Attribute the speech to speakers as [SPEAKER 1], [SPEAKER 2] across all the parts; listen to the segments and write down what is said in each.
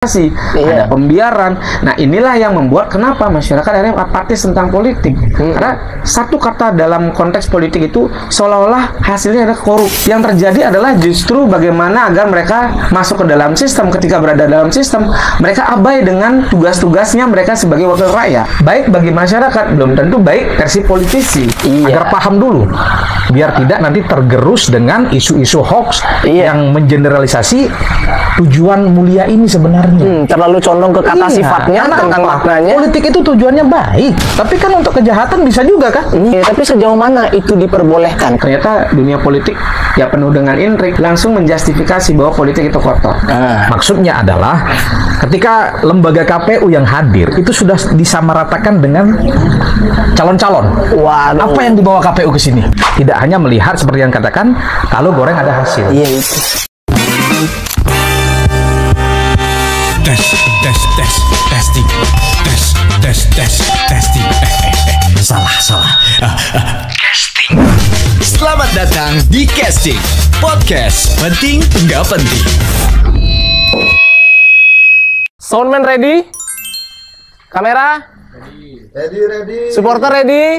[SPEAKER 1] ada pembiaran. Nah, inilah yang membuat kenapa masyarakat akhirnya apatis tentang politik. Karena satu kata dalam konteks politik itu seolah-olah hasilnya adalah korup. Yang terjadi adalah justru bagaimana agar mereka masuk ke dalam sistem. Ketika berada dalam sistem, mereka abai dengan tugas-tugasnya mereka sebagai wakil rakyat. Baik bagi masyarakat, belum tentu baik versi politisi.
[SPEAKER 2] Agar paham dulu, biar tidak nanti tergerus dengan isu-isu hoax yang mengeneralisasi tujuan mulia ini sebenarnya.
[SPEAKER 3] Terlalu condong ke kata sifatnya tentang maknanya.
[SPEAKER 2] Politik itu tujuannya baik, tapi kan untuk kejahatan bisa juga kan?
[SPEAKER 3] Tapi sejauh mana itu diperbolehkan?
[SPEAKER 1] Ternyata dunia politik ya penuh dengan intrik, langsung menjustifikasi bahwa politik itu kotor.
[SPEAKER 2] Maksudnya adalah ketika lembaga KPU yang hadir itu sudah disamaratakan dengan calon-calon. Apa yang dibawa KPU ke sini? Tidak hanya melihat seperti yang katakan, kalau goreng ada hasil.
[SPEAKER 3] Iya itu.
[SPEAKER 4] Testing. Salah. Casting. Selamat datang di Casting Podcast penting nggak penting.
[SPEAKER 3] Soundman ready? Kamera?
[SPEAKER 5] Ready.
[SPEAKER 3] Supporter ready?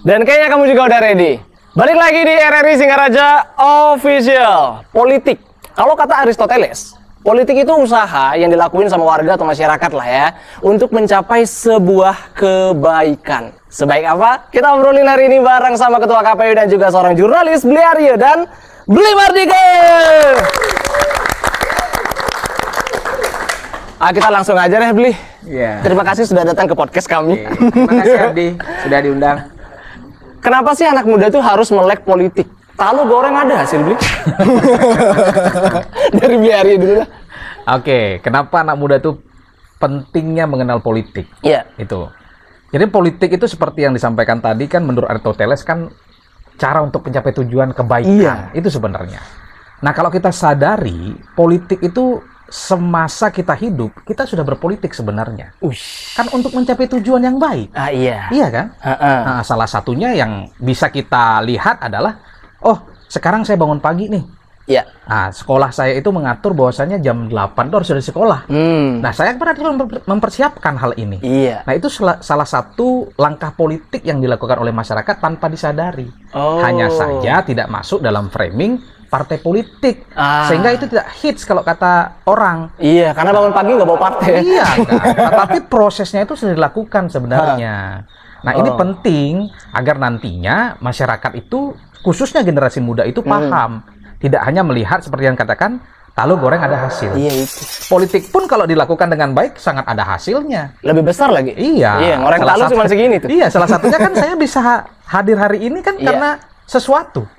[SPEAKER 3] Dan kayaknya kamu juga udah ready. Balik lagi di RRI Singaraja Official. Politik. Kalau kata Aristoteles, politik itu usaha yang dilakuin sama warga atau masyarakat lah ya, untuk mencapai sebuah kebaikan. Sebaik apa? Kita obrolin hari ini bareng sama Ketua KPU dan juga seorang jurnalis, Bli Aryo dan Bli Mardika. Kita langsung aja deh, Bli. Terima kasih sudah datang ke podcast kami.
[SPEAKER 1] Terima kasih Abdi, sudah diundang.
[SPEAKER 3] Kenapa sih anak muda tuh harus melek politik? Tahu goreng ada hasil, Bli? Dari Bli Aryo dulu lah.
[SPEAKER 2] Oke, kenapa anak muda itu pentingnya mengenal politik?
[SPEAKER 3] Iya.
[SPEAKER 2] Itu. Jadi politik itu seperti yang disampaikan tadi kan menurut Aristoteles kan cara untuk mencapai tujuan kebaikan. Itu sebenarnya. Nah, kalau kita sadari politik itu semasa kita hidup, kita sudah berpolitik sebenarnya. Kan untuk mencapai tujuan yang baik. Iya kan? Nah, salah satunya yang bisa kita lihat adalah sekarang saya bangun pagi nih.
[SPEAKER 3] Iya.
[SPEAKER 2] Nah, sekolah saya itu mengatur bahwasannya jam 8 itu harus sudah di sekolah. Nah, saya berarti mempersiapkan hal ini.
[SPEAKER 3] Iya.
[SPEAKER 2] Nah, itu salah satu langkah politik yang dilakukan oleh masyarakat tanpa disadari. Hanya saja tidak masuk dalam framing partai politik. Sehingga itu tidak hits kalau kata orang.
[SPEAKER 3] Iya, karena bangun pagi nggak bawa partai.
[SPEAKER 2] Iya, kan? Tapi prosesnya itu sudah dilakukan sebenarnya. Nah, ini penting agar nantinya masyarakat itu, khususnya generasi muda itu paham. Tidak hanya melihat seperti yang katakan, tahu goreng ada hasil.
[SPEAKER 3] Iya itu.
[SPEAKER 2] Politik pun kalau dilakukan dengan baik sangat ada hasilnya.
[SPEAKER 3] Lebih besar lagi.
[SPEAKER 2] Iya.
[SPEAKER 3] Ngoreng tahu cuma segini tuh.
[SPEAKER 2] Iya, salah satunya kan saya bisa hadir hari ini kan karena sesuatu.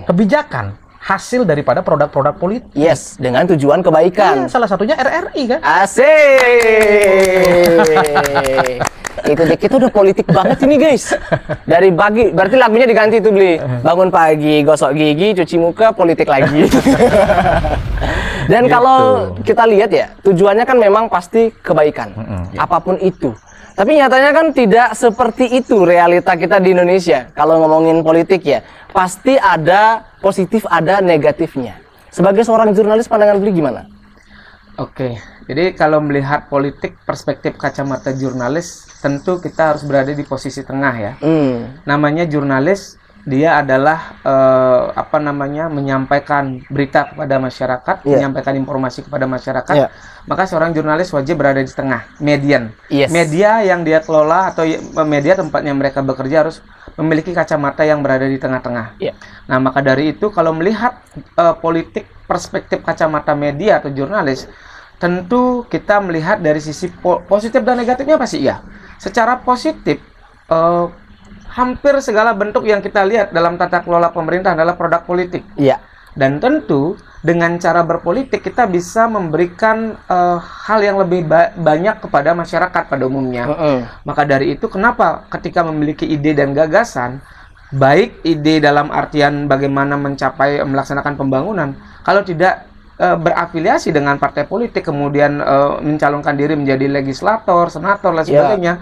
[SPEAKER 2] Kebijakan. Hasil daripada produk-produk politik.
[SPEAKER 3] Yes, dengan tujuan kebaikan.
[SPEAKER 2] Salah satunya RRI kan.
[SPEAKER 3] Asik. Itu deh, kita udah politik banget ini guys. Dari pagi, berarti lagunya diganti tuh, Bli. Bangun pagi, gosok gigi, cuci muka, politik lagi. Dan kalau kita lihat ya, tujuannya kan memang pasti kebaikan. Apapun itu. Tapi nyatanya kan tidak seperti itu realita kita di Indonesia. Kalau ngomongin politik ya, pasti ada positif, ada negatifnya. Sebagai seorang jurnalis, pandangan Bli gimana?
[SPEAKER 1] Oke, jadi kalau melihat politik perspektif kacamata jurnalis, tentu kita harus berada di posisi tengah ya. Namanya jurnalis, dia adalah menyampaikan berita kepada masyarakat, menyampaikan informasi kepada masyarakat. Maka seorang jurnalis wajib berada di tengah, median. Media yang dia kelola atau media tempatnya mereka bekerja harus memiliki kacamata yang berada di tengah-tengah. Nah, maka dari itu kalau melihat politik perspektif kacamata media atau jurnalis, tentu kita melihat dari sisi positif dan negatifnya pasti iya. Secara positif, hampir segala bentuk yang kita lihat dalam tata kelola pemerintah adalah produk politik. Dan tentu dengan cara berpolitik kita bisa memberikan hal yang lebih banyak kepada masyarakat pada umumnya. Maka dari itu kenapa ketika memiliki ide dan gagasan, baik ide dalam artian bagaimana melaksanakan pembangunan, kalau tidak berafiliasi dengan partai politik kemudian mencalonkan diri menjadi legislator, senator dan sebagainya,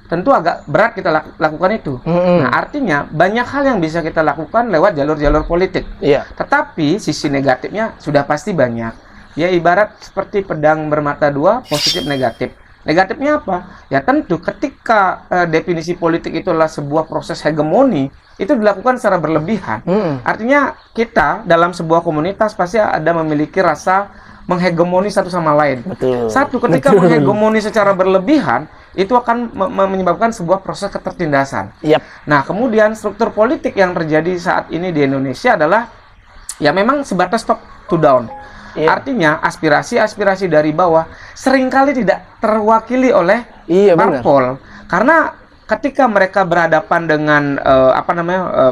[SPEAKER 1] tentu agak berat kita lakukan itu. Nah, artinya banyak hal yang bisa kita lakukan lewat jalur-jalur politik. Tetapi sisi negatifnya sudah pasti banyak. Ya ibarat seperti pedang bermata dua, positif negatif. Negatifnya apa? Ya tentu ketika definisi politik itu adalah sebuah proses hegemoni, itu dilakukan secara berlebihan. Artinya kita dalam sebuah komunitas pasti ada memiliki rasa menghegemoni satu sama lain. Satu, ketika menghegemoni secara berlebihan, itu akan menyebabkan sebuah proses ketertindasan. Nah, kemudian struktur politik yang terjadi saat ini di Indonesia adalah ya memang sebatas top to down. Artinya aspirasi-aspirasi dari bawah seringkali tidak terwakili oleh parpol. Karena ketika mereka berhadapan dengan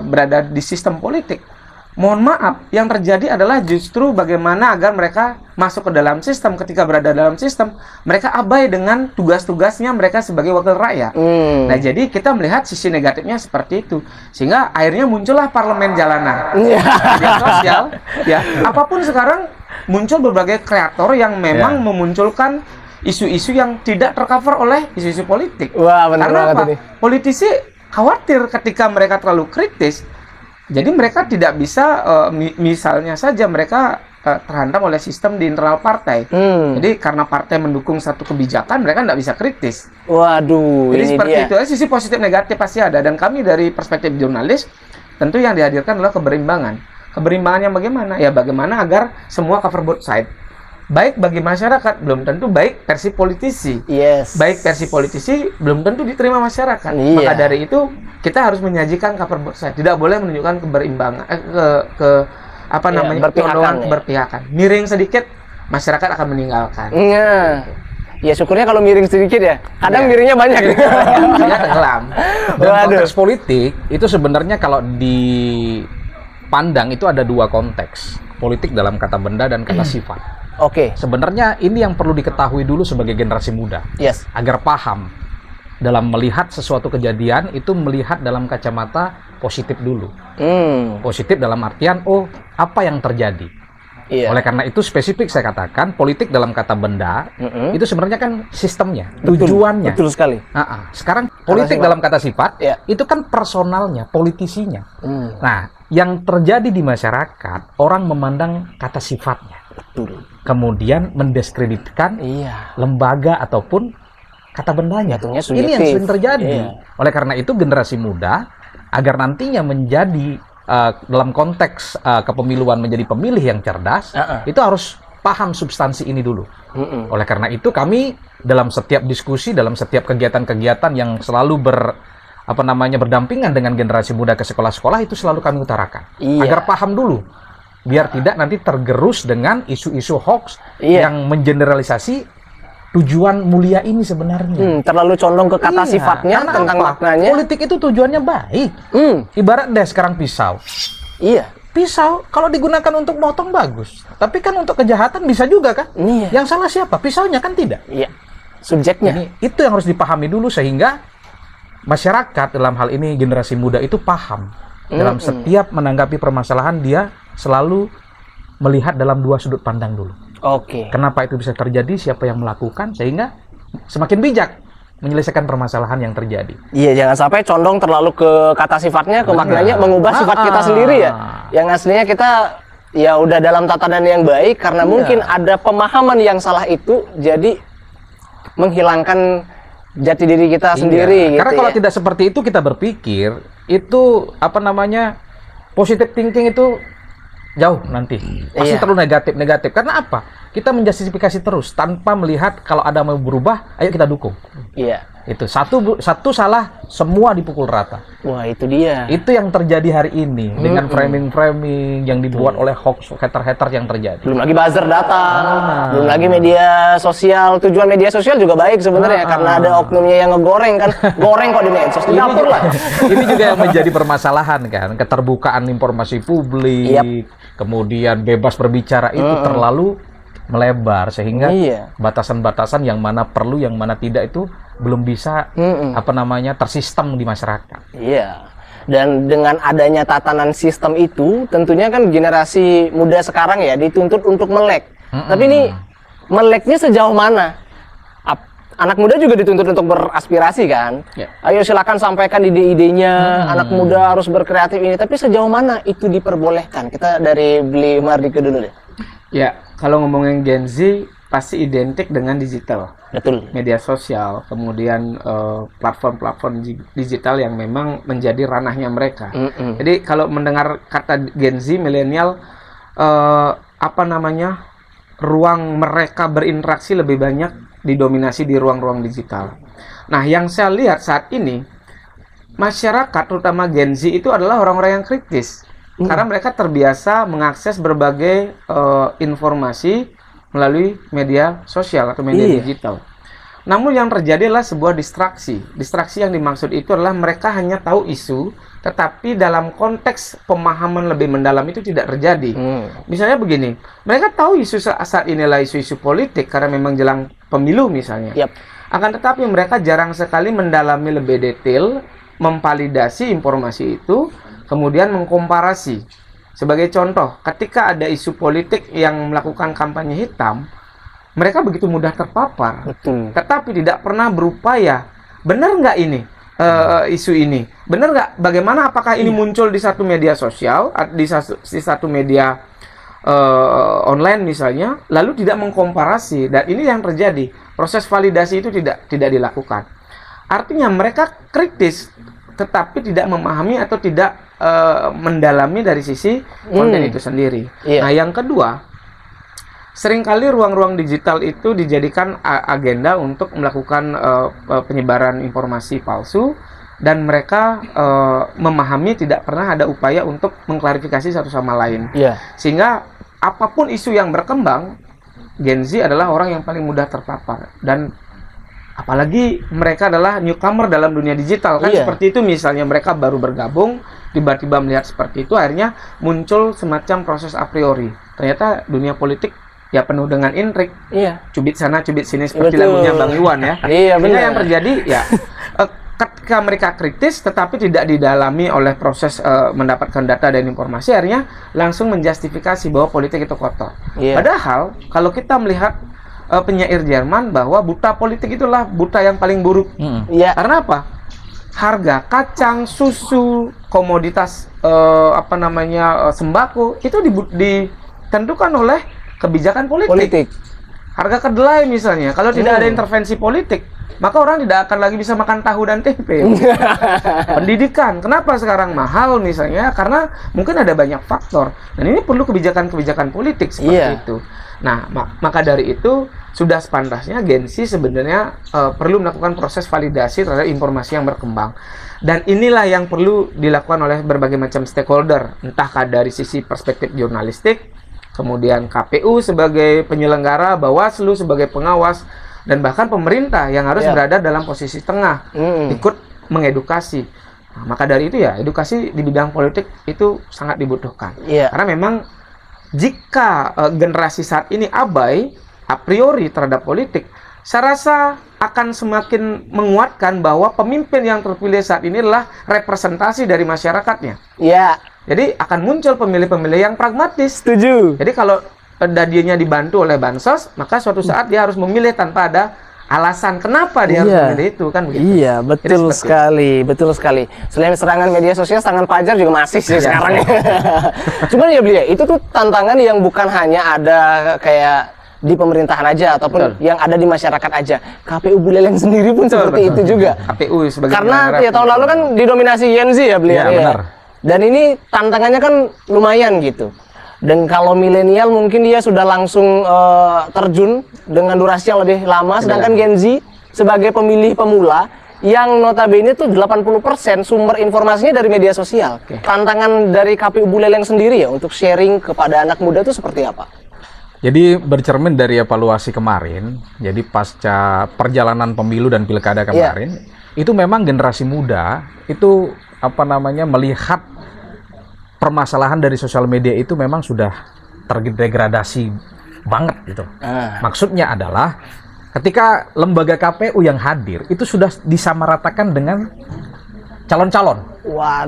[SPEAKER 1] berada di sistem politik, mohon maaf, yang terjadi adalah justru bagaimana agar mereka masuk ke dalam sistem. Ketika berada dalam sistem, mereka abai dengan tugas-tugasnya mereka sebagai wakil rakyat. Nah, jadi kita melihat sisi negatifnya seperti itu. Sehingga akhirnya muncullah parlemen jalanan. Media sosial, ya. Apapun sekarang muncul berbagai kreator yang memang memunculkan isu-isu yang tidak tercover oleh isu-isu politik.
[SPEAKER 3] Wah, benar
[SPEAKER 1] Karena
[SPEAKER 3] banget
[SPEAKER 1] apa?
[SPEAKER 3] Ini.
[SPEAKER 1] Politisi khawatir ketika mereka terlalu kritis. Jadi mereka tidak bisa, misalnya saja mereka terhantam oleh sistem di internal partai. Jadi karena partai mendukung satu kebijakan, mereka tidak bisa kritis.
[SPEAKER 3] Waduh,
[SPEAKER 1] jadi
[SPEAKER 3] ini
[SPEAKER 1] seperti
[SPEAKER 3] dia.
[SPEAKER 1] itu. Sisi positif negatif pasti ada. Dan kami dari perspektif jurnalis, tentu yang dihadirkan adalah keberimbangan. Keberimbangannya bagaimana? Ya bagaimana agar semua cover both side. Baik bagi masyarakat, belum tentu baik versi politisi. Baik versi politisi, belum tentu diterima masyarakat. Maka dari itu, kita harus menyajikan cover both side. Tidak boleh menunjukkan keberimbangan, keberpihakan. Miring sedikit, masyarakat akan meninggalkan.
[SPEAKER 3] Ya syukurnya kalau miring sedikit ya. Kadang miringnya banyak.
[SPEAKER 2] Tenggelam. Dan konteks politik, itu sebenarnya kalau dipandang itu ada dua konteks. Politik dalam kata benda dan kata sifat. Sebenarnya ini yang perlu diketahui dulu sebagai generasi muda, agar paham dalam melihat sesuatu kejadian itu melihat dalam kacamata positif dulu. Positif dalam artian apa yang terjadi. Oleh karena itu spesifik saya katakan politik dalam kata benda itu sebenarnya kan sistemnya, tujuannya.
[SPEAKER 3] Betul sekali.
[SPEAKER 2] Sekarang politik dalam kata sifat itu kan personalnya, politisinya. Nah, yang terjadi di masyarakat orang memandang kata sifatnya. Kemudian mendiskreditkan lembaga ataupun kata bendanya. Ini yang sering terjadi. Oleh karena itu generasi muda agar nantinya menjadi dalam konteks kepemiluan menjadi pemilih yang cerdas, itu harus paham substansi ini dulu. Oleh karena itu kami dalam setiap diskusi, dalam setiap kegiatan-kegiatan yang selalu berdampingan dengan generasi muda ke sekolah-sekolah itu selalu kami utarakan. Agar paham dulu. Biar tidak nanti tergerus dengan isu-isu hoax yang mengeneralisasi tujuan mulia ini sebenarnya.
[SPEAKER 3] Terlalu condong ke kata sifatnya tentang maknanya.
[SPEAKER 2] Politik itu tujuannya baik. Ibarat deh sekarang pisau. Pisau kalau digunakan untuk motong bagus. Tapi kan untuk kejahatan bisa juga kan? Yang salah siapa? Pisaunya kan tidak.
[SPEAKER 3] Subjeknya.
[SPEAKER 2] Jadi, itu yang harus dipahami dulu sehingga masyarakat dalam hal ini generasi muda itu paham. Dalam setiap menanggapi permasalahan dia selalu melihat dalam dua sudut pandang dulu. Kenapa itu bisa terjadi, siapa yang melakukan, sehingga semakin bijak menyelesaikan permasalahan yang terjadi.
[SPEAKER 3] Jangan sampai condong terlalu ke kata sifatnya, ke maknanya, mengubah sifat kita sendiri ya. Yang aslinya kita ya udah dalam tatanan yang baik, karena mungkin ada pemahaman yang salah itu, jadi menghilangkan jati diri kita sendiri. Gitu
[SPEAKER 2] karena kalau tidak seperti itu kita berpikir, itu positive thinking itu jauh nanti pasti terlalu negatif. Karena apa? Kita menjustifikasi terus tanpa melihat kalau ada mau berubah, ayo kita dukung. Itu satu salah, semua dipukul rata.
[SPEAKER 3] Wah, itu dia.
[SPEAKER 2] Itu yang terjadi hari ini dengan framing-framing yang dibuat oleh hoax, hater-hater yang terjadi.
[SPEAKER 3] Belum lagi buzzer data, belum lagi media sosial. Tujuan media sosial juga baik sebenarnya karena ada oknumnya yang ngegoreng kan. Goreng kok di medsos, di dapur lah.
[SPEAKER 2] Ini juga yang menjadi permasalahan kan, keterbukaan informasi publik, kemudian bebas berbicara itu terlalu melebar sehingga batasan-batasan yang mana perlu, yang mana tidak itu belum bisa tersistem di masyarakat. Dan dengan adanya tatanan sistem itu, tentunya kan generasi muda sekarang ya dituntut untuk melek. Tapi ini meleknya sejauh mana?
[SPEAKER 3] anak muda juga dituntut untuk beraspirasi kan. Ayo silakan sampaikan ide-idenya. Anak muda harus berkreatif ini. Tapi sejauh mana itu diperbolehkan? Kita dari Bli Mardika dulu deh.
[SPEAKER 1] Ya, kalau ngomongin Gen Z pasti identik dengan digital.
[SPEAKER 3] Betul.
[SPEAKER 1] Media sosial, kemudian platform-platform digital yang memang menjadi ranahnya mereka. Jadi kalau mendengar kata Gen Z, milenial, ruang mereka berinteraksi lebih banyak didominasi di ruang-ruang digital. Nah, yang saya lihat saat ini, masyarakat, terutama Gen Z itu adalah orang-orang yang kritis. Karena mereka terbiasa mengakses berbagai informasi melalui media sosial atau media digital. Namun yang terjadi adalah sebuah distraksi. Distraksi yang dimaksud itu adalah mereka hanya tahu isu, tetapi dalam konteks pemahaman lebih mendalam itu tidak terjadi. Misalnya begini, mereka tahu isu saat inilah isu-isu politik karena memang jelang pemilu misalnya. Akan tetapi mereka jarang sekali mendalami lebih detail, memvalidasi informasi itu, kemudian mengkomparasi. Sebagai contoh, ketika ada isu politik yang melakukan kampanye hitam, mereka begitu mudah terpapar, tetapi tidak pernah berupaya, benar nggak ini isu ini? Benar nggak? Bagaimana? Apakah ini muncul di satu media sosial, di satu media online misalnya, lalu tidak mengkomparasi, dan ini yang terjadi. Proses validasi itu tidak dilakukan. Artinya mereka kritis, tetapi tidak memahami atau tidak mendalami dari sisi konten itu sendiri. Nah, yang kedua, seringkali ruang-ruang digital itu dijadikan agenda untuk melakukan penyebaran informasi palsu, dan mereka memahami tidak pernah ada upaya untuk mengklarifikasi satu sama lain. Sehingga apapun isu yang berkembang, Gen Z adalah orang yang paling mudah terpapar. Dan apalagi mereka adalah newcomer dalam dunia digital kan, seperti itu misalnya, mereka baru bergabung, tiba-tiba melihat seperti itu, akhirnya muncul semacam proses a priori. Ternyata dunia politik ya penuh dengan intrik, cubit sana cubit sini, seperti lagunya Bang Iwan ya. Sehingga yang terjadi ya ketika mereka kritis tetapi tidak didalami oleh proses mendapatkan data dan informasi, akhirnya langsung menjustifikasi bahwa politik itu kotor. Padahal kalau kita melihat penyair Jerman bahwa buta politik itulah buta yang paling buruk. Karena apa? Harga kacang, susu, komoditas sembako itu ditentukan oleh kebijakan politik. Harga kedelai misalnya, kalau tidak ada intervensi politik, maka orang tidak akan lagi bisa makan tahu dan tempe. Pendidikan, kenapa sekarang mahal misalnya? Karena mungkin ada banyak faktor, dan ini perlu kebijakan-kebijakan politik seperti itu. Nah, maka dari itu sudah sepantasnya Gen Z sebenarnya perlu melakukan proses validasi terhadap informasi yang berkembang. Dan inilah yang perlu dilakukan oleh berbagai macam stakeholder, entahkah dari sisi perspektif jurnalistik, kemudian KPU sebagai penyelenggara, Bawaslu sebagai pengawas, dan bahkan pemerintah yang harus berada dalam posisi tengah, ikut mengedukasi. Nah, maka dari itu ya, edukasi di bidang politik itu sangat dibutuhkan. Karena memang jika generasi saat ini abai a priori terhadap politik, saya rasa akan semakin menguatkan bahwa pemimpin yang terpilih saat ini adalah representasi dari masyarakatnya. Jadi akan muncul pemilih-pemilih yang pragmatis.
[SPEAKER 3] Setuju.
[SPEAKER 1] Jadi kalau dadianya dibantu oleh bansos, maka suatu saat dia harus memilih tanpa ada alasan kenapa dia harus memilih itu, kan begitu.
[SPEAKER 3] Betul sekali, betul sekali. Selain serangan media sosial, serangan Fajar juga masih sih sekarang. Cuman ya Bli, itu tuh tantangan yang bukan hanya ada kayak di pemerintahan aja ataupun yang ada di masyarakat aja. KPU Buleleng sendiri pun seperti itu juga.
[SPEAKER 1] KPU sebagai
[SPEAKER 3] karena ya tahun lalu kan didominasi Gen Z ya Bli.
[SPEAKER 2] Benar.
[SPEAKER 3] Dan ini tantangannya kan lumayan gitu. Dan kalau milenial mungkin dia sudah langsung terjun dengan durasi yang lebih lama, sedangkan Gen Z sebagai pemilih pemula yang notabene itu 80% sumber informasinya dari media sosial. Tantangan dari KPU Buleleng sendiri ya untuk sharing kepada anak muda itu seperti apa?
[SPEAKER 2] Jadi bercermin dari evaluasi kemarin, jadi pasca perjalanan pemilu dan pilkada kemarin, itu memang generasi muda itu melihat permasalahan dari sosial media itu memang sudah terdegradasi banget gitu. Maksudnya adalah ketika lembaga KPU yang hadir itu sudah disamaratakan dengan calon-calon.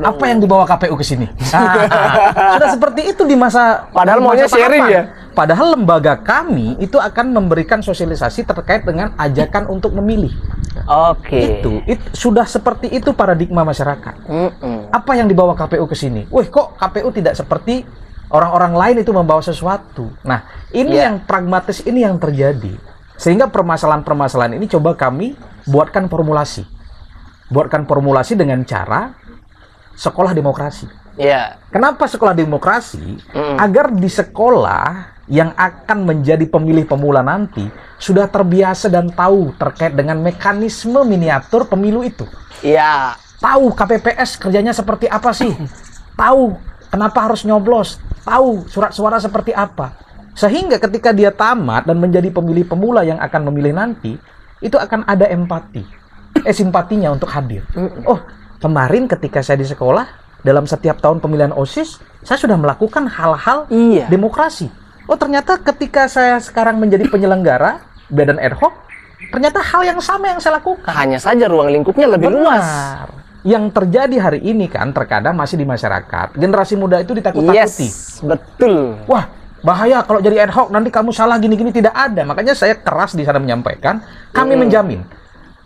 [SPEAKER 2] Apa yang dibawa KPU ke sini? Sudah seperti itu di masa
[SPEAKER 3] padahal maunya sharing ya.
[SPEAKER 2] Padahal lembaga kami itu akan memberikan sosialisasi terkait dengan ajakan untuk memilih.
[SPEAKER 3] Oke.
[SPEAKER 2] Itu sudah seperti itu paradigma masyarakat. Apa yang dibawa KPU ke sini? Wih, kok KPU tidak seperti orang-orang lain itu membawa sesuatu? Nah, ini yang pragmatis, ini yang terjadi. Sehingga permasalahan-permasalahan ini coba kami buatkan formulasi. Buatkan formulasi dengan cara sekolah demokrasi. Kenapa sekolah demokrasi? Agar di sekolah yang akan menjadi pemilih pemula nanti sudah terbiasa dan tahu terkait dengan mekanisme miniatur pemilu itu. Tahu KPPS kerjanya seperti apa sih? Tahu kenapa harus nyoblos? Tahu surat suara seperti apa? Sehingga ketika dia tamat dan menjadi pemilih pemula yang akan memilih nanti, itu akan ada simpatinya untuk hadir. Oh, kemarin ketika saya di sekolah, dalam setiap tahun pemilihan OSIS, saya sudah melakukan hal-hal demokrasi. Oh, ternyata ketika saya sekarang menjadi penyelenggara badan ad hoc, ternyata hal yang sama yang saya lakukan.
[SPEAKER 3] Hanya saja ruang lingkupnya lebih luas.
[SPEAKER 2] Yang terjadi hari ini kan terkadang masih di masyarakat. Generasi muda itu ditakut-takuti.
[SPEAKER 3] Betul.
[SPEAKER 2] Wah, bahaya kalau jadi ad hoc, nanti kamu salah gini-gini. Tidak ada. Makanya saya keras di sana menyampaikan, kami menjamin.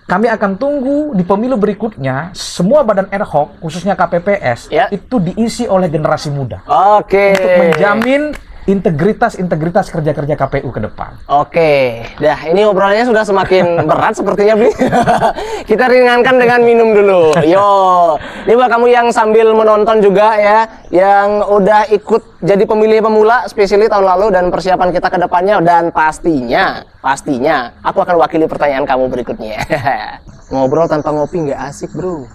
[SPEAKER 2] Kami akan tunggu di pemilu berikutnya, semua badan ad hoc, khususnya KPPS, itu diisi oleh generasi muda.
[SPEAKER 3] Oke.
[SPEAKER 2] Untuk menjamin integritas kerja-kerja KPU ke depan.
[SPEAKER 3] Oke. Dah, ini obrolannya sudah semakin berat sepertinya, Bli. Kita ringankan dengan minum dulu. Yo. Ini buat kamu yang sambil menonton juga ya, yang udah ikut jadi pemilih pemula spesialis tahun lalu dan persiapan kita ke depannya, dan pastinya aku akan wakili pertanyaan kamu berikutnya. Ngobrol tanpa ngopi nggak asik, bro.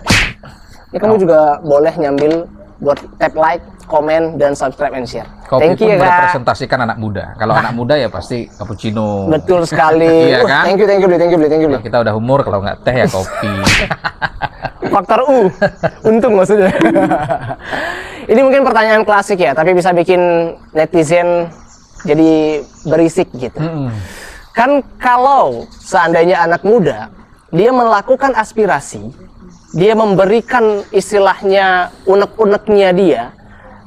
[SPEAKER 3] Ini kamu juga boleh nyambil buat tap like, komen, dan subscribe and share.
[SPEAKER 2] Kopi
[SPEAKER 3] thank you
[SPEAKER 2] pun
[SPEAKER 3] ya,
[SPEAKER 2] merepresentasikan anak muda. Kalau anak muda ya pasti cappuccino.
[SPEAKER 3] Betul sekali.
[SPEAKER 2] Iya kan?
[SPEAKER 3] Thank you, Bli.
[SPEAKER 2] Kita udah umur, kalau nggak teh ya kopi.
[SPEAKER 3] Faktor U. Untung maksudnya. Ini mungkin pertanyaan klasik ya, tapi bisa bikin netizen jadi berisik gitu. Kan kalau seandainya anak muda, dia melakukan aspirasi, dia memberikan istilahnya unek-uneknya dia,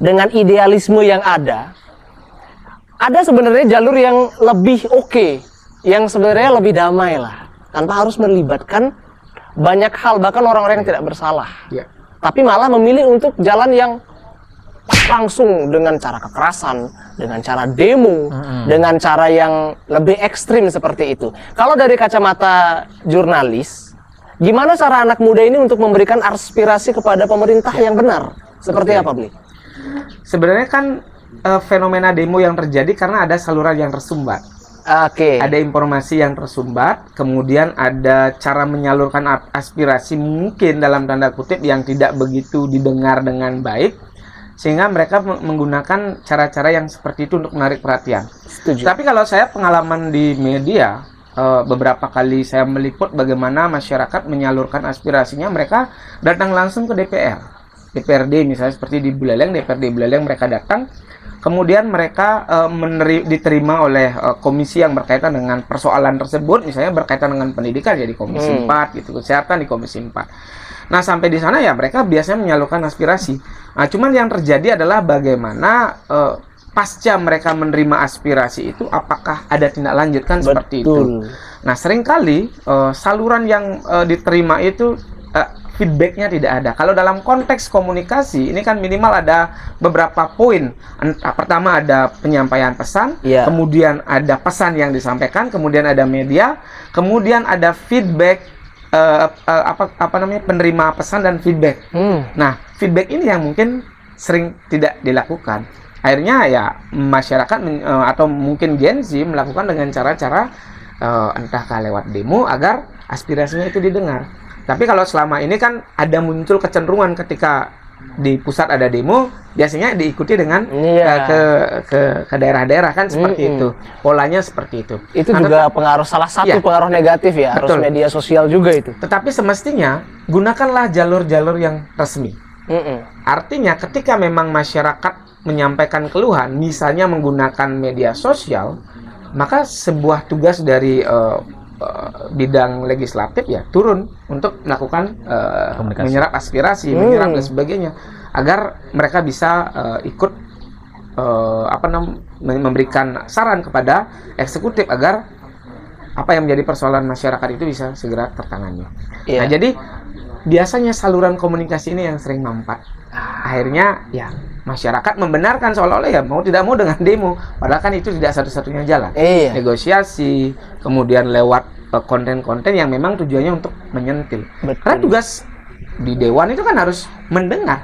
[SPEAKER 3] dengan idealisme yang ada sebenarnya jalur yang lebih oke, yang sebenarnya lebih damai lah, tanpa harus melibatkan banyak hal, bahkan orang-orang yang tidak bersalah. Tapi malah memilih untuk jalan yang langsung dengan cara kekerasan, dengan cara demo, dengan cara yang lebih ekstrim seperti itu. Kalau dari kacamata jurnalis, gimana cara anak muda ini untuk memberikan aspirasi kepada pemerintah yang benar? Seperti apa, Bli?
[SPEAKER 1] Sebenarnya kan fenomena demo yang terjadi karena ada saluran yang tersumbat. Ada informasi yang tersumbat, kemudian ada cara menyalurkan aspirasi mungkin dalam tanda kutip yang tidak begitu didengar dengan baik, sehingga mereka menggunakan cara-cara yang seperti itu untuk menarik perhatian.
[SPEAKER 3] Setuju. Tapi
[SPEAKER 1] kalau saya pengalaman di media, beberapa kali saya meliput bagaimana masyarakat menyalurkan aspirasinya, mereka datang langsung ke DPRD misalnya seperti di Buleleng, DPRD Buleleng mereka datang, kemudian mereka diterima oleh komisi yang berkaitan dengan persoalan tersebut, misalnya berkaitan dengan pendidikan jadi komisi 4 gitu, kesehatan di komisi 4. Nah, sampai di sana ya mereka biasanya menyalurkan aspirasi. Nah, cuman yang terjadi adalah bagaimana pasca mereka menerima aspirasi itu apakah ada tindak lanjut kan seperti itu. Nah, seringkali saluran yang diterima itu feedbacknya tidak ada. Kalau dalam konteks komunikasi, ini kan minimal ada beberapa poin. Pertama ada penyampaian pesan, kemudian ada pesan yang disampaikan, kemudian ada media, kemudian ada feedback, penerima pesan dan feedback. Nah, feedback ini yang mungkin sering tidak dilakukan. Akhirnya ya masyarakat atau mungkin Gen Z melakukan dengan cara-cara entahkah lewat demo agar aspirasinya itu didengar. Tapi kalau selama ini kan ada muncul kecenderungan ketika di pusat ada demo, biasanya diikuti dengan ke daerah-daerah kan seperti itu. Polanya seperti itu.
[SPEAKER 3] Itu juga pengaruh, salah satu pengaruh negatif ya, harus media sosial juga itu.
[SPEAKER 1] Tetapi semestinya gunakanlah jalur-jalur yang resmi. Artinya ketika memang masyarakat menyampaikan keluhan, misalnya menggunakan media sosial, maka sebuah tugas dari bidang legislatif ya turun untuk melakukan menyerap aspirasi, menyerap dan sebagainya, agar mereka bisa ikut memberikan saran kepada eksekutif agar apa yang menjadi persoalan masyarakat itu bisa segera tertangani. Nah, jadi biasanya saluran komunikasi ini yang sering mampat. Akhirnya ya masyarakat membenarkan seolah-olah ya mau tidak mau dengan demo, padahal kan itu tidak satu-satunya jalan. Negosiasi, kemudian lewat konten-konten yang memang tujuannya untuk menyentil. Karena tugas di dewan itu kan harus mendengar,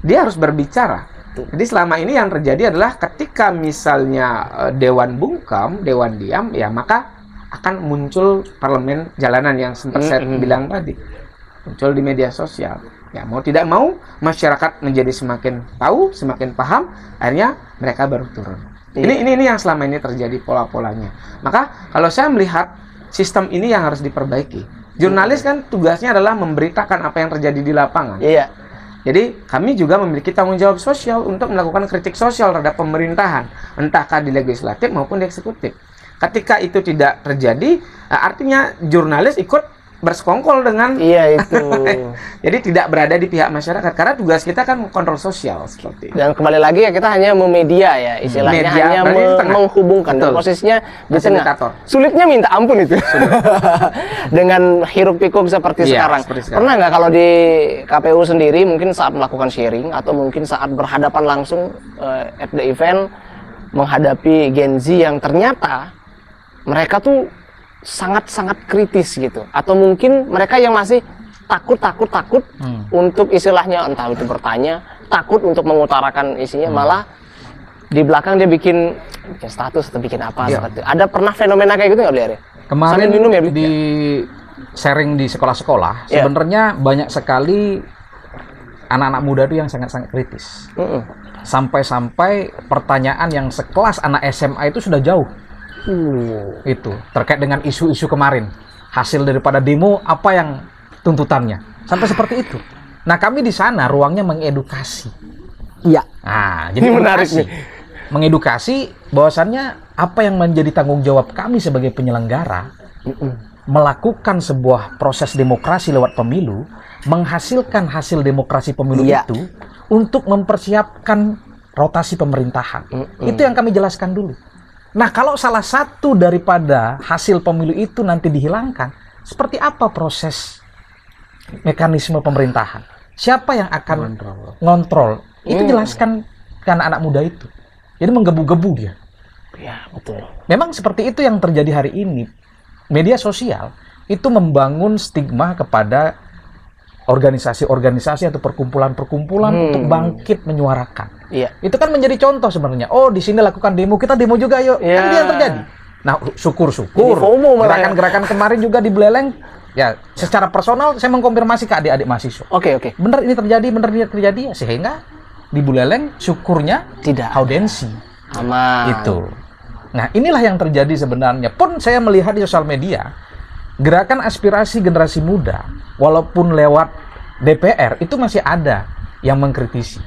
[SPEAKER 1] dia harus berbicara. Jadi selama ini yang terjadi adalah ketika misalnya dewan bungkam, dewan diam, ya maka akan muncul parlemen jalanan yang sempat saya bilang tadi, muncul di media sosial. Ya mau tidak mau masyarakat menjadi semakin tahu, semakin paham, akhirnya mereka baru turun. Ini yang selama ini terjadi pola-polanya. Maka kalau saya melihat sistem ini yang harus diperbaiki. Jurnalis kan tugasnya adalah memberitakan apa yang terjadi di lapangan. Jadi kami juga memiliki tanggung jawab sosial untuk melakukan kritik sosial terhadap pemerintahan, entahkah di legislatif maupun di eksekutif. Ketika itu tidak terjadi, artinya jurnalis ikut bersekongkol dengan
[SPEAKER 3] itu.
[SPEAKER 1] Jadi tidak berada di pihak masyarakat karena tugas kita kan kontrol sosial seperti itu.
[SPEAKER 3] Dan kembali lagi ya kita hanya memedia ya istilahnya, hanya menghubungkan. Dan posisinya di tengah. Sulitnya minta ampun itu. Dengan hiruk pikuk seperti sekarang. Pernah nggak kalau di KPU sendiri mungkin saat melakukan sharing atau mungkin saat berhadapan langsung at the event menghadapi Gen Z yang ternyata mereka tuh sangat-sangat kritis gitu, atau mungkin mereka yang masih takut untuk istilahnya entah itu bertanya, takut untuk mengutarakan isinya, malah di belakang dia bikin status atau bikin apa seperti itu. Ada pernah fenomena kayak gitu nggak, Bli?
[SPEAKER 2] Kemarin minum ya, Bli? Di sharing di sekolah-sekolah sebenarnya banyak sekali anak-anak muda itu yang sangat-sangat kritis. Sampai-sampai pertanyaan yang sekelas anak SMA itu sudah jauh. Itu terkait dengan isu-isu kemarin, hasil daripada demo apa yang tuntutannya, sampai seperti itu. Nah kami di sana ruangnya mengedukasi. Nah jadi menarik nih, mengedukasi bahwasannya apa yang menjadi tanggung jawab kami sebagai penyelenggara, melakukan sebuah proses demokrasi lewat pemilu, menghasilkan hasil demokrasi pemilu itu untuk mempersiapkan rotasi pemerintahan. Itu yang kami jelaskan dulu. Nah, kalau salah satu daripada hasil pemilu itu nanti dihilangkan, seperti apa proses mekanisme pemerintahan? Siapa yang akan ngontrol? Itu jelaskan ke anak-anak muda itu. Jadi menggebu-gebu dia.
[SPEAKER 3] Ya, betul.
[SPEAKER 2] Memang seperti itu yang terjadi hari ini. Media sosial itu membangun stigma kepada organisasi-organisasi atau perkumpulan-perkumpulan untuk bangkit menyuarakan. Itu kan menjadi contoh sebenarnya. Oh, di sini lakukan demo, kita demo juga yuk. Kan itu yang terjadi. Nah, syukur-syukur gerakan-gerakan kemarin juga di Buleleng, ya secara personal saya mengkonfirmasi ke adik-adik mahasiswa.
[SPEAKER 3] Oke.
[SPEAKER 2] Benar ini terjadi, ya, sehingga di Buleleng syukurnya tidak audensi.
[SPEAKER 3] Aman.
[SPEAKER 2] Itu. Nah, inilah yang terjadi sebenarnya. Pun saya melihat di sosial media, gerakan aspirasi generasi muda, walaupun lewat DPR, itu masih ada yang mengkritisi.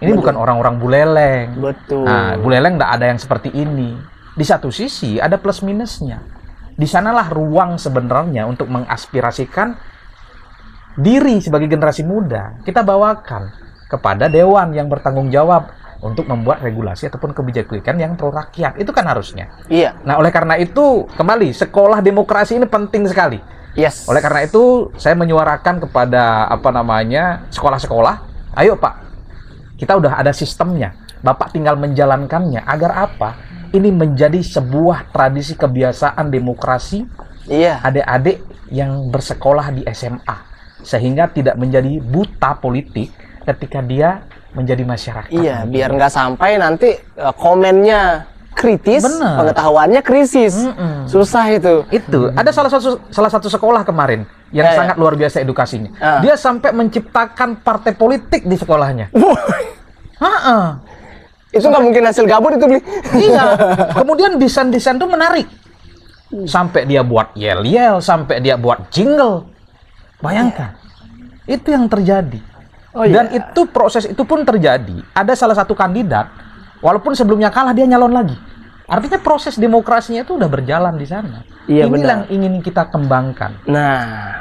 [SPEAKER 2] Ini bukan orang-orang Buleleng.
[SPEAKER 3] Betul.
[SPEAKER 2] Nah, Buleleng nggak ada yang seperti ini. Di satu sisi, ada plus minusnya. Di sanalah ruang sebenarnya untuk mengaspirasikan diri sebagai generasi muda. Kita bawakan kepada dewan yang bertanggung jawab untuk membuat regulasi ataupun kebijakan yang pro rakyat. Itu kan harusnya. Nah, oleh karena itu, kembali, sekolah demokrasi ini penting sekali. Oleh karena itu, saya menyuarakan kepada sekolah-sekolah, ayo Pak, kita udah ada sistemnya. Bapak tinggal menjalankannya. Agar apa? Ini menjadi sebuah tradisi kebiasaan demokrasi adik-adik yang bersekolah di SMA. Sehingga tidak menjadi buta politik ketika dia menjadi masyarakat.
[SPEAKER 3] Biar nggak sampai nanti komennya kritis, pengetahuannya krisis. Susah itu.
[SPEAKER 2] Ada salah satu sekolah kemarin yang sangat luar biasa edukasinya. Dia sampai menciptakan partai politik di sekolahnya.
[SPEAKER 3] Itu nggak mungkin hasil gabut itu, Bli.
[SPEAKER 2] Kemudian desain-desain itu menarik. Sampai dia buat yel-yel, sampai dia buat jingle. Bayangkan. Itu yang terjadi. Dan itu proses itu pun terjadi. Ada salah satu kandidat, walaupun sebelumnya kalah, dia nyalon lagi. Artinya proses demokrasinya itu udah berjalan di sana. Inilah yang ingin kita kembangkan.
[SPEAKER 3] Nah,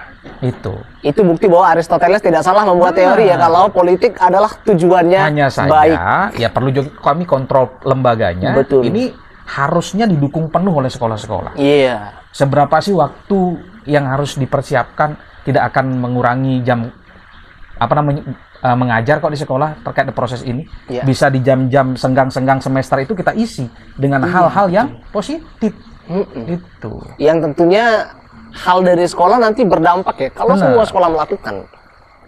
[SPEAKER 3] Itu bukti bahwa Aristoteles tidak salah membuat teori ya, kalau politik adalah tujuannya
[SPEAKER 2] hanya saja
[SPEAKER 3] baik.
[SPEAKER 2] Ya perlu juga kami kontrol lembaganya.
[SPEAKER 3] Betul.
[SPEAKER 2] Ini harusnya didukung penuh oleh sekolah-sekolah.
[SPEAKER 3] Iya.
[SPEAKER 2] Seberapa sih waktu yang harus dipersiapkan, tidak akan mengurangi jam mengajar kok di sekolah terkait proses ini.
[SPEAKER 3] Iya.
[SPEAKER 2] Bisa di jam-jam senggang-senggang semester itu kita isi dengan hal-hal yang positif. Itu.
[SPEAKER 3] Yang tentunya hal dari sekolah nanti berdampak ya. Kalau semua sekolah melakukan,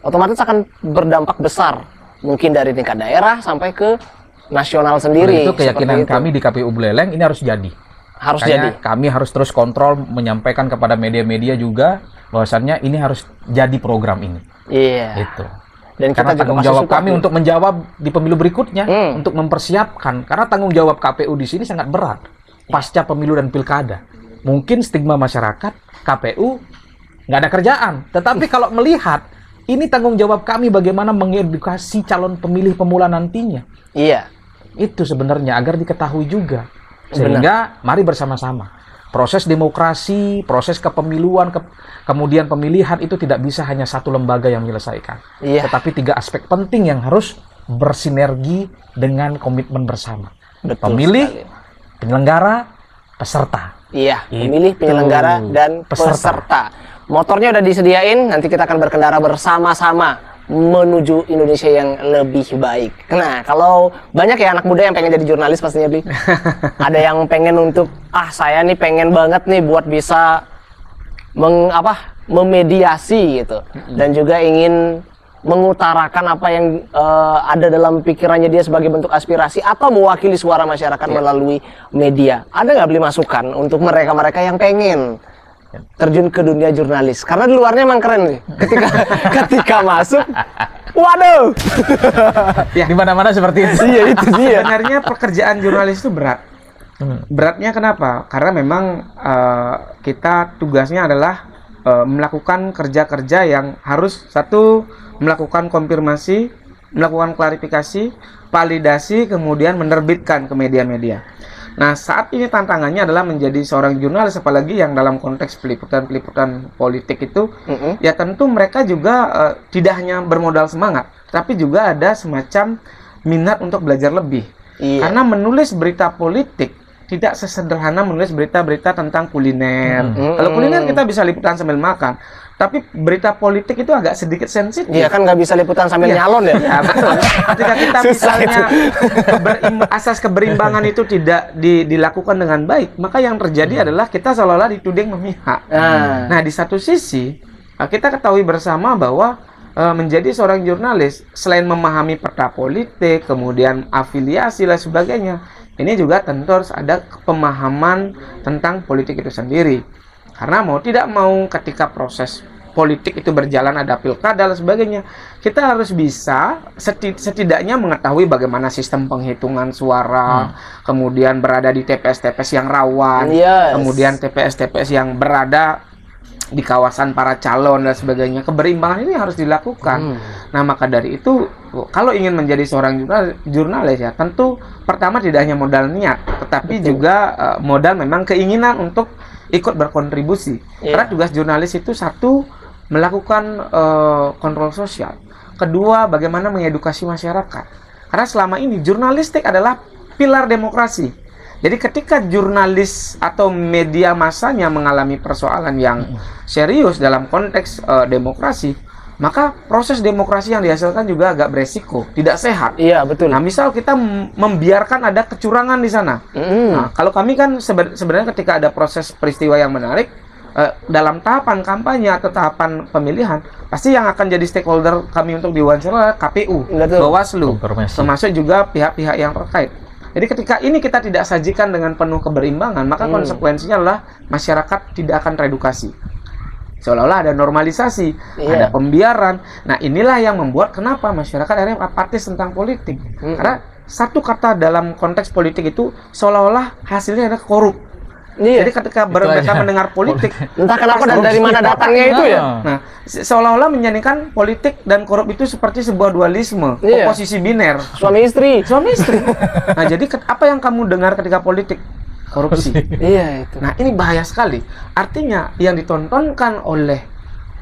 [SPEAKER 3] otomatis akan berdampak besar. Mungkin dari tingkat daerah sampai ke nasional sendiri.
[SPEAKER 2] Itu keyakinan kami di KPU Buleleng, ini harus jadi.
[SPEAKER 3] Jadi.
[SPEAKER 2] Kami harus terus kontrol, menyampaikan kepada media-media juga bahwasannya ini harus jadi program ini.
[SPEAKER 3] Iya.
[SPEAKER 2] Itu.
[SPEAKER 3] Dan
[SPEAKER 2] karena
[SPEAKER 3] kita juga
[SPEAKER 2] tanggung jawab kami untuk menjawab di pemilu berikutnya, untuk mempersiapkan. Karena tanggung jawab KPU di sini sangat berat. Pasca pemilu dan pilkada. Mungkin stigma masyarakat, KPU nggak ada kerjaan. Tetapi kalau melihat, ini tanggung jawab kami bagaimana mengedukasi calon pemilih pemula nantinya.
[SPEAKER 3] Iya.
[SPEAKER 2] Itu sebenarnya agar diketahui juga. Sehingga mari bersama-sama. Proses demokrasi, proses kepemiluan, kemudian pemilihan itu tidak bisa hanya satu lembaga yang menyelesaikan.
[SPEAKER 3] Iya.
[SPEAKER 2] Tetapi 3 aspek penting yang harus bersinergi dengan komitmen bersama.
[SPEAKER 3] Betul
[SPEAKER 2] Pemilih,
[SPEAKER 3] sekali.
[SPEAKER 2] penyelenggara, peserta.
[SPEAKER 3] Iya, pemilih, penyelenggara, dan peserta. Motornya udah disediain, nanti kita akan berkendara bersama-sama menuju Indonesia yang lebih baik. Nah, kalau banyak ya anak muda yang pengen jadi jurnalis pastinya, Bli. Ada yang pengen untuk, saya nih pengen banget nih buat bisa memediasi gitu. Dan juga ingin mengutarakan apa yang ada dalam pikirannya dia sebagai bentuk aspirasi atau mewakili suara masyarakat melalui media. Ada nggak Bli masukan untuk mereka-mereka yang pengen terjun ke dunia jurnalis? Karena di luarnya emang keren nih. Ketika masuk, waduh.
[SPEAKER 2] Ya, di mana-mana seperti itu.
[SPEAKER 3] Iya, itu dia.
[SPEAKER 1] Sebenarnya pekerjaan jurnalis itu berat. Beratnya kenapa? Karena memang kita tugasnya adalah melakukan kerja-kerja yang harus melakukan konfirmasi, melakukan klarifikasi, validasi, kemudian menerbitkan ke media-media. Nah, saat ini tantangannya adalah menjadi seorang jurnalis, apalagi yang dalam konteks peliputan-peliputan politik itu, ya tentu mereka juga tidak hanya bermodal semangat, tapi juga ada semacam minat untuk belajar lebih. Iya. Karena menulis berita politik tidak sesederhana menulis berita-berita tentang kuliner. Kalau kuliner kita bisa liputan sambil makan. Tapi berita politik itu agak sedikit sensitif.
[SPEAKER 3] Iya kan, nggak bisa liputan sambil nyalon ya?
[SPEAKER 1] Iya, betul. Ketika kita misalnya asas keberimbangan itu tidak dilakukan dengan baik, maka yang terjadi adalah kita seolah-olah dituding memihak. Nah, di satu sisi, kita ketahui bersama bahwa menjadi seorang jurnalis, selain memahami peta politik, kemudian afiliasi dan sebagainya, ini juga tentu harus ada pemahaman tentang politik itu sendiri. Karena mau tidak mau ketika proses politik itu berjalan, ada pilkada dan sebagainya, kita harus bisa setidaknya mengetahui bagaimana sistem penghitungan suara, kemudian berada di TPS-TPS yang rawan, kemudian TPS-TPS yang berada di kawasan para calon dan sebagainya. Keberimbangan ini harus dilakukan. Nah, maka dari itu kalau ingin menjadi seorang jurnalis ya tentu pertama tidak hanya modal niat, tetapi juga modal memang keinginan untuk ikut berkontribusi. Karena tugas jurnalis itu satu, melakukan kontrol sosial. Kedua, bagaimana mengedukasi masyarakat. Karena selama ini jurnalistik adalah pilar demokrasi. Jadi ketika jurnalis atau media massanya mengalami persoalan yang serius dalam konteks demokrasi, maka proses demokrasi yang dihasilkan juga agak beresiko, tidak sehat.
[SPEAKER 3] Iya, betul.
[SPEAKER 1] Nah, misal kita membiarkan ada kecurangan di sana. Nah, kalau kami kan sebenarnya ketika ada proses peristiwa yang menarik, dalam tahapan kampanye atau tahapan pemilihan, pasti yang akan jadi stakeholder kami untuk diwawancara KPU, Bawaslu, termasuk juga pihak-pihak yang terkait. Jadi ketika ini kita tidak sajikan dengan penuh keberimbangan, maka konsekuensinya adalah masyarakat tidak akan teredukasi. Seolah-olah ada normalisasi, ada pembiaran. Nah, inilah yang membuat kenapa masyarakat akhirnya apatis tentang politik. Karena satu kata dalam konteks politik itu seolah-olah hasilnya adalah korup. Jadi ketika mereka mendengar politik,
[SPEAKER 3] entah kenapa dan dari mana datangnya itu ya.
[SPEAKER 1] Nah, seolah-olah menjadikan politik dan korup itu seperti sebuah dualisme, oposisi biner.
[SPEAKER 3] Suami istri.
[SPEAKER 1] Nah, jadi apa yang kamu dengar ketika politik? Korupsi.
[SPEAKER 3] Iya, itu.
[SPEAKER 1] Nah, ini bahaya sekali. Artinya yang ditontonkan oleh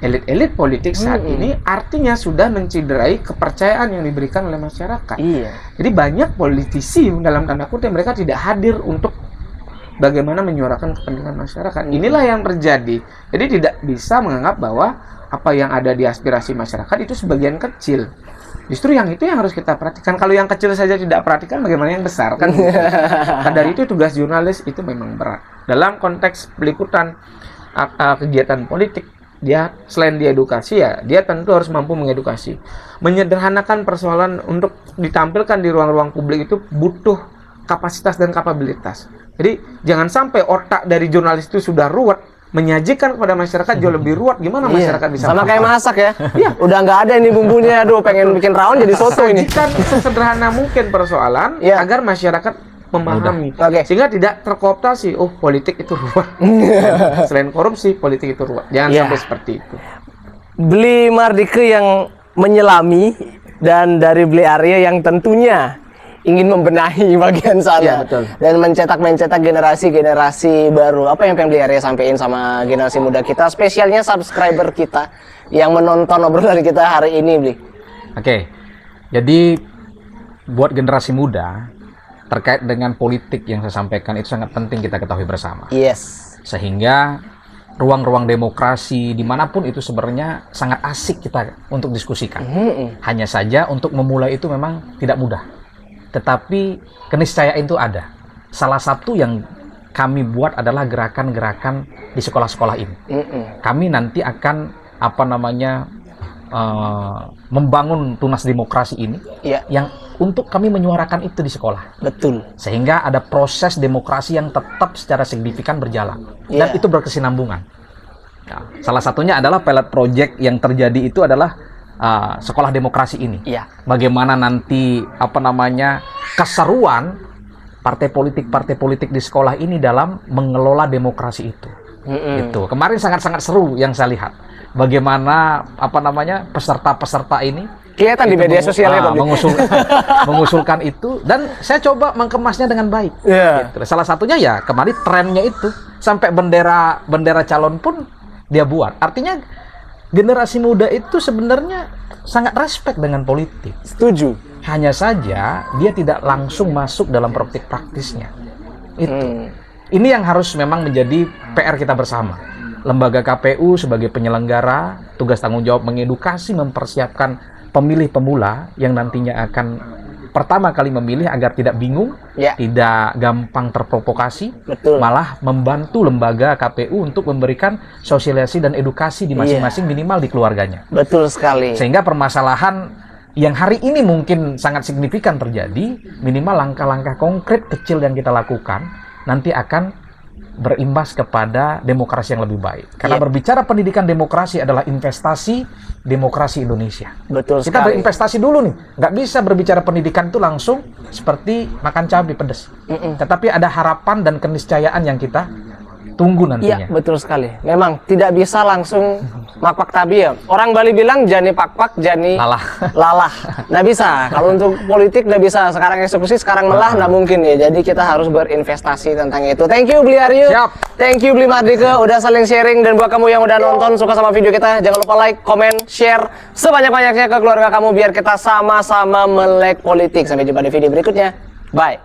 [SPEAKER 1] elit-elit politik saat ini artinya sudah menciderai kepercayaan yang diberikan oleh masyarakat. Jadi banyak politisi dalam tanda kutip mereka tidak hadir untuk bagaimana menyuarakan kepentingan masyarakat. Inilah yang terjadi. Jadi tidak bisa menganggap bahwa apa yang ada di aspirasi masyarakat itu sebagian kecil. Justru yang itu yang harus kita perhatikan. Kalau yang kecil saja tidak perhatikan, bagaimana yang besar kan? Nah, dari itu tugas jurnalis itu memang berat. Dalam konteks peliputan kegiatan politik, dia selain diedukasi ya, dia tentu harus mampu mengedukasi. Menyederhanakan persoalan untuk ditampilkan di ruang-ruang publik itu butuh kapasitas dan kapabilitas. Jadi jangan sampai otak dari jurnalis itu sudah ruwet, menyajikan kepada masyarakat jauh lebih ruwet. Gimana masyarakat bisa
[SPEAKER 3] sama kayak masak ya? Udah nggak ada ini bumbunya, aduh pengen bikin rawon jadi soto ini.
[SPEAKER 1] Sajikan sesederhana mungkin persoalan agar masyarakat memahami, sehingga tidak terkooptasi. Oh, politik itu ruwet. Selain korupsi, politik itu ruwet. Jangan sampai seperti itu.
[SPEAKER 3] Beli Mardike yang menyelami dan dari Beli Arya yang tentunya ingin membenahi bagian sana dan mencetak generasi baru. Apa yang pengen Beli Arya sampaikan sama generasi muda kita, spesialnya subscriber kita yang menonton obrolan kita hari ini, Bli?
[SPEAKER 2] Oke, jadi buat generasi muda terkait dengan politik yang saya sampaikan itu sangat penting kita ketahui bersama. Sehingga ruang-ruang demokrasi dimanapun itu sebenarnya sangat asik kita untuk diskusikan. Hanya saja untuk memulai itu memang tidak mudah. Tetapi keniscayaan itu ada. Salah satu yang kami buat adalah gerakan-gerakan di sekolah-sekolah ini. Kami nanti akan membangun tunas demokrasi ini yang untuk kami menyuarakan itu di sekolah. Sehingga ada proses demokrasi yang tetap secara signifikan berjalan dan itu berkesinambungan. Nah, salah satunya adalah pilot project yang terjadi itu adalah sekolah demokrasi ini. Bagaimana nanti keseruan partai politik di sekolah ini dalam mengelola demokrasi itu. Itu kemarin sangat-sangat seru yang saya lihat. Bagaimana peserta-peserta ini
[SPEAKER 3] kelihatan di media sosialnya
[SPEAKER 2] mengusulkan itu, dan saya coba mengemasnya dengan baik. Gitu. Salah satunya ya kemarin trennya itu sampai bendera calon pun dia buat. Artinya generasi muda itu sebenarnya sangat respect dengan politik.
[SPEAKER 3] Setuju.
[SPEAKER 2] Hanya saja dia tidak langsung masuk dalam praktisnya. Itu. Ini yang harus memang menjadi PR kita bersama. Lembaga KPU sebagai penyelenggara, tugas tanggung jawab mengedukasi, mempersiapkan pemilih pemula yang nantinya akan pertama kali memilih agar tidak bingung, tidak gampang terprovokasi, malah membantu lembaga KPU untuk memberikan sosialisasi dan edukasi di masing-masing minimal di keluarganya.
[SPEAKER 3] Betul sekali.
[SPEAKER 2] Sehingga permasalahan yang hari ini mungkin sangat signifikan terjadi, minimal langkah-langkah konkret kecil yang kita lakukan nanti akan berimbas kepada demokrasi yang lebih baik. Karena berbicara pendidikan demokrasi adalah investasi demokrasi Indonesia.
[SPEAKER 3] Betul
[SPEAKER 2] Kita
[SPEAKER 3] sekali.
[SPEAKER 2] berinvestasi dulu nih. Nggak bisa berbicara pendidikan itu langsung seperti makan cabai pedas. Tetapi ada harapan dan keniscayaan yang kita tunggu nantinya.
[SPEAKER 3] Iya, betul sekali. Memang tidak bisa langsung makpak tabi ya. Orang Bali bilang jani pakpak, jani lalah. Nggak bisa. Kalau untuk politik nggak bisa. Sekarang eksekusi, sekarang melah, nggak mungkin ya. Jadi kita harus berinvestasi tentang itu. Thank you Beli Arya. Thank you Beli Mardike udah saling sharing, dan buat kamu yang udah nonton, suka sama video kita, jangan lupa like, comment, share sebanyak-banyaknya ke keluarga kamu biar kita sama-sama melek politik. Sampai jumpa di video berikutnya. Bye.